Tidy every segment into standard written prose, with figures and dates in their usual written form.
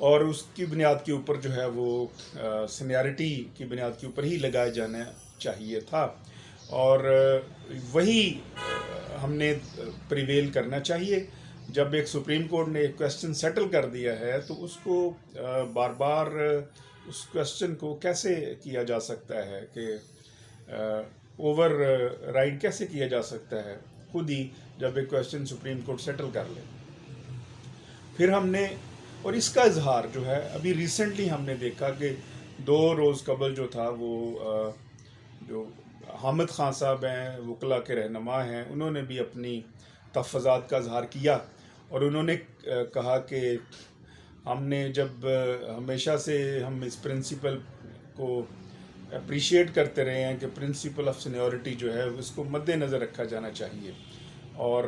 اور اس کی بنیاد کے اوپر جو ہے وہ سینیارٹی کی بنیاد کے اوپر ہی لگایا جانا چاہیے تھا، اور وہی ہم نے پریویل کرنا چاہیے۔ جب ایک سپریم کورٹ نے ایک کویسچن سیٹل کر دیا ہے تو اس کو بار بار اس کویسچن کو کیسے کیا جا سکتا ہے کہ اوور رائڈ کیسے کیا جا سکتا ہے خود ہی جب ایک کویسچن سپریم کورٹ سیٹل کر لے۔ پھر ہم نے، اور اس کا اظہار جو ہے ابھی ریسنٹلی ہم نے دیکھا کہ 2 روز قبل جو تھا وہ جو حامد خان صاحب ہیں، وکلاء کے رہنما ہیں، انہوں نے بھی اپنی تحفظات کا اظہار کیا، اور انہوں نے کہا کہ ہم نے جب ہمیشہ سے ہم اس پرنسپل کو اپریشیٹ کرتے رہے ہیں کہ پرنسپل آف سینیورٹی جو ہے اس کو مد نظر رکھا جانا چاہیے، اور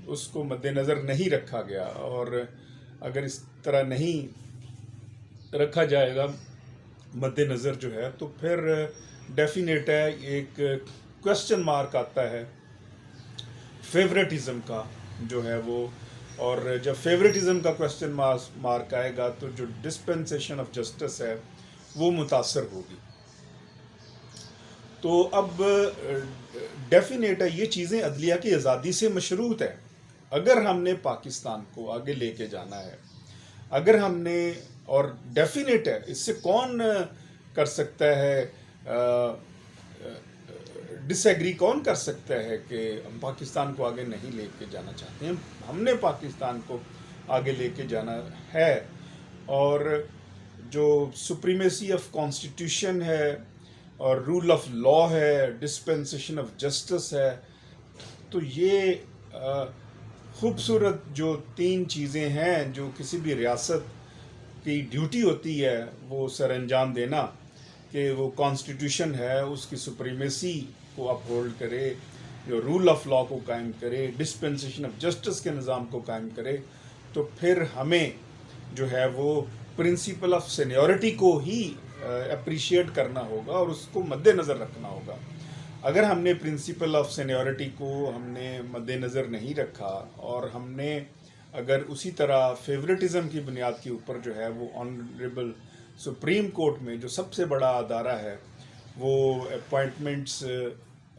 اس کو مد نظر نہیں رکھا گیا، اور اگر اس طرح نہیں رکھا جائے گا مد نظر جو ہے تو پھر ڈیفینیٹ ہے ایک کویسچن مارک آتا ہے فیوریٹزم کا جو ہے وہ، اور جب فیوریٹزم کا کویسچن مارک آئے گا تو جو ڈسپنسیشن آف جسٹس ہے وہ متاثر ہوگی۔ تو اب ڈیفینیٹ ہے یہ چیزیں عدلیہ کی آزادی سے مشروط ہے۔ اگر ہم نے پاکستان کو آگے لے کے جانا ہے، اگر ہم نے، اور ڈیفینیٹ ہے اس سے کون کر سکتا ہے، ڈس ایگری کون کر سکتا ہے کہ ہم پاکستان کو آگے نہیں لے کے جانا چاہتے ہیں، ہم نے پاکستان کو آگے لے کے جانا ہے، اور جو سپریمیسی آف کانسٹیٹیوشن ہے اور رول آف لا ہے، ڈسپنسیشن آف جسٹس ہے، تو یہ خوبصورت جو 3 چیزیں ہیں جو کسی بھی ریاست کی ڈیوٹی ہوتی ہے وہ سر انجام دینا، کہ وہ کانسٹیٹیوشن ہے اس کی سپریمیسی کو اپ ہولڈ کرے، جو رول آف لا کو قائم کرے، ڈسپنسیشن آف جسٹس کے نظام کو قائم کرے، تو پھر ہمیں جو ہے وہ پرنسپل آف سینیورٹی کو ہی اپریشیٹ کرنا ہوگا اور اس کو مد نظر رکھنا ہوگا۔ اگر ہم نے پرنسپل آف سینیورٹی کو ہم نے مد نظر نہیں رکھا، اور ہم نے اگر اسی طرح فیوریٹزم کی بنیاد کے اوپر جو ہے وہ آنریبل سپریم کورٹ میں جو سب سے بڑا ادارہ ہے وہ اپوائنٹمنٹس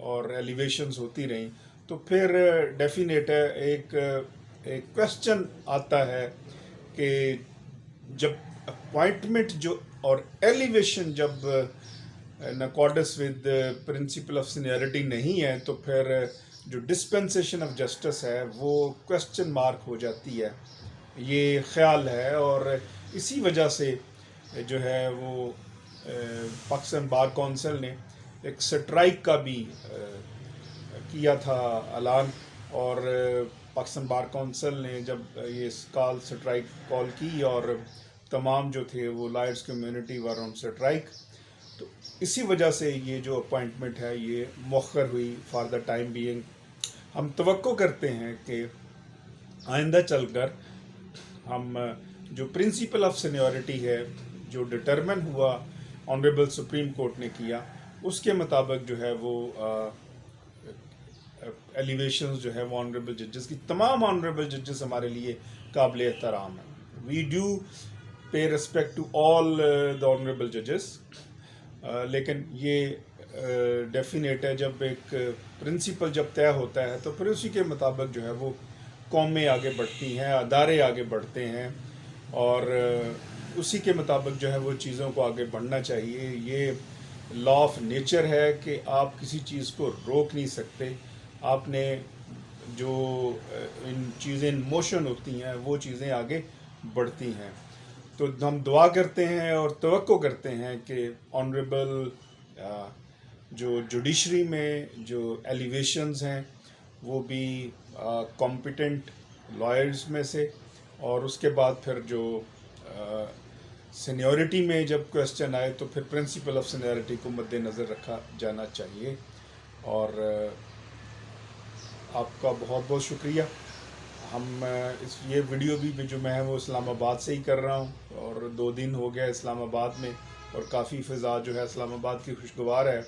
اور ایلیویشنز ہوتی رہیں، تو پھر ڈیفینیٹ ہے ایک کویسچن آتا ہے کہ جب اپوائنٹمنٹ جو اور ایلیویشن جب in accordance with principle of seniority نہیں ہے، تو پھر جو ڈسپنسیشن آف جسٹس ہے وہ کویسچن مارک ہو جاتی ہے، یہ خیال ہے۔ اور اسی وجہ سے جو ہے وہ پاکستان بار کونسل نے ایک سٹرائک کا بھی کیا تھا اعلان، اور پاکستان بار کونسل نے جب یہ سٹرائک کال کی اور تمام جو تھے وہ لائرز کمیونٹی ور آن سٹرائک، تو اسی وجہ سے یہ جو اپوائنٹمنٹ ہے یہ مؤخر ہوئی فار دا ٹائم بینگ۔ ہم توقع کرتے ہیں کہ آئندہ چل کر ہم جو پرنسپل آف سینیورٹی ہے جو ڈٹرمن ہوا آنریبل سپریم کورٹ نے کیا، اس کے مطابق جو ہے وہ ایلیویشنز جو ہے وہ آنریبل ججز کی، تمام آنریبل ججز ہمارے لیے قابل احترام ہیں۔ We do pay respect to all the honourable ججز، لیکن یہ ڈیفینیٹ ہے جب ایک پرنسپل جب طے ہوتا ہے تو پھر اسی کے مطابق جو ہے وہ قومیں آگے بڑھتی ہیں، ادارے آگے بڑھتے ہیں، اور اسی کے مطابق جو ہے وہ چیزوں کو آگے بڑھنا چاہیے۔ یہ لا آف نیچر ہے کہ آپ کسی چیز کو روک نہیں سکتے، آپ نے جو ان چیزیں موشن ہوتی ہیں وہ چیزیں آگے بڑھتی ہیں۔ تو ہم دعا کرتے ہیں اور توقع کرتے ہیں کہ آنریبل جو جوڈیشری میں جو ایلیویشنز ہیں وہ بھی کمپیٹنٹ لائرز میں سے، اور اس کے بعد پھر جو سینیورٹی میں جب کویسچن آئے تو پھر پرنسپل آف سینیورٹی کو مد نظر رکھا جانا چاہیے۔ اور آپ کا بہت بہت شکریہ۔ ہم یہ ویڈیو بھی جو میں ہے وہ اسلام آباد سے ہی کر رہا ہوں، اور 2 دن ہو گیا اسلام آباد میں، اور کافی فضا جو ہے اسلام آباد کی خوشگوار ہے،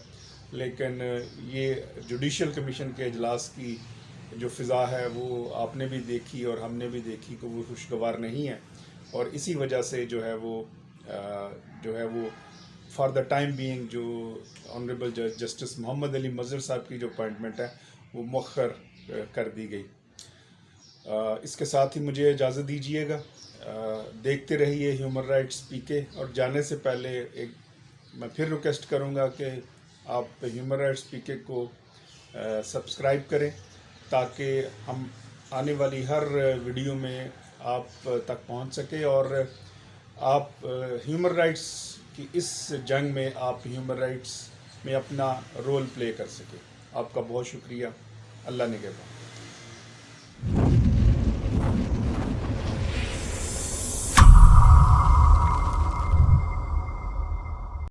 لیکن یہ جوڈیشل کمیشن کے اجلاس کی جو فضا ہے وہ آپ نے بھی دیکھی اور ہم نے بھی دیکھی کہ وہ خوشگوار نہیں ہے۔ اور اسی وجہ سے جو ہے وہ فار دا ٹائم بینگ جو آنریبل جسٹس محمد علی مظہر صاحب کی جو اپائنٹمنٹ ہے وہ مؤخر کر دی گئی۔ اس کے ساتھ ہی مجھے اجازت دیجیے گا، دیکھتے رہیے ہیومن رائٹس پی کے، اور جانے سے پہلے میں پھر ریکویسٹ کروں گا کہ آپ ہیومن رائٹس پی کے کو سبسکرائب کریں تاکہ ہم آنے والی ہر ویڈیو میں آپ تک پہنچ سکے، اور آپ ہیومن رائٹس کی اس جنگ میں آپ ہیومن رائٹس میں اپنا رول پلے کر سکیں۔ آپ کا بہت شکریہ، اللہ نگہبان۔